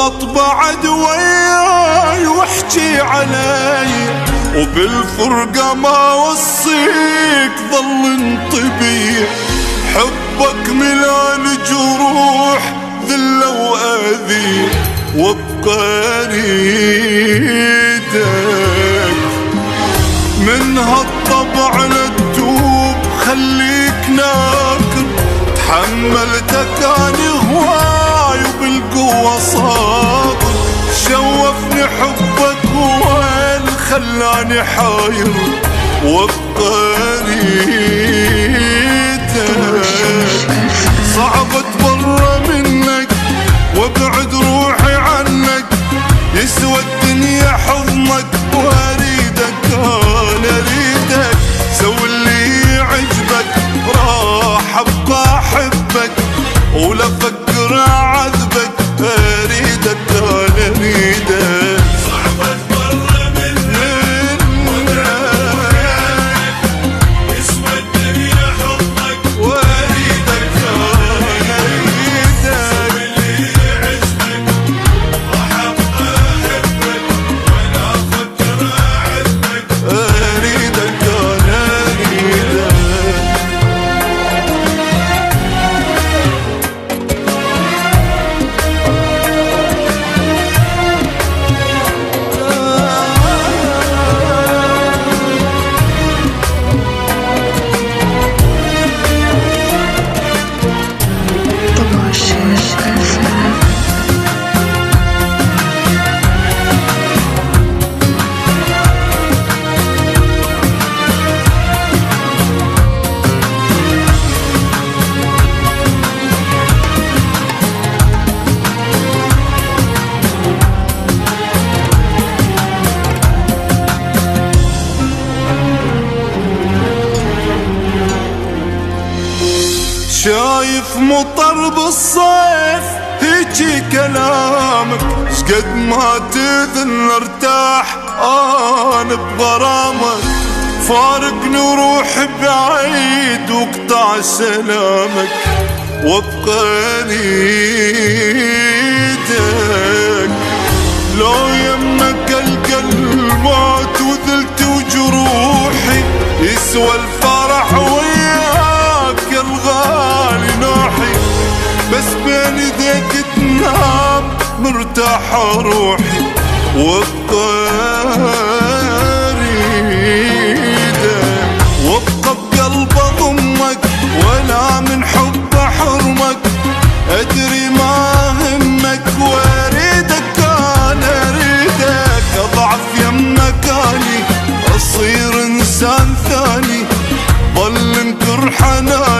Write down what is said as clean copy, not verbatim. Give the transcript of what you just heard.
واغلط بعد وياي واحكي علي، وبالفرقة ما وصيك ظل انطبيع. حبك ملان جروح ذلة وأذية، وابقى اريدك من هالطبع لتوب. خليك ناكر تحمل تكاني هواي وبالقوة صابر. شوفني حبك وين خلاني حاير، وابقى اريدك. صعب اتبرى منك وابعد روحي عنك، يسوى الدنيا حضنك واريدك. انا اريدك سوي اللي يعجبك، راح ابقى احبك ولا افكر اعذبك. اريدك انا اريدك. صعب اتبرى منك وابعد يسوى الدنيا حضنك واريدك انا اريدك. سوي اللي يعجبك، راح ابقى احبك ولا افكر اعذبك. اريدك انا اريدك. شايف مطر بالصيف هيجي كلامك، شقد ما تذل ارتاح انا بغرامك. فارقني وروح بعيد واقطع سلامك، وابقى اريدك. لو يمك القى الموت وذلت وجروحي، يسوى الفرح وياك يا الغالي نوحي. بس بين ايديك تنام مرتاحة روحي، وابقى اريدك. وابقى بقلب اضمك ولا من حب حرمك. ادري ما همك واريدك انا اريدك. اضعف يمك اني اصير انسان ثاني، ظل انكر حناني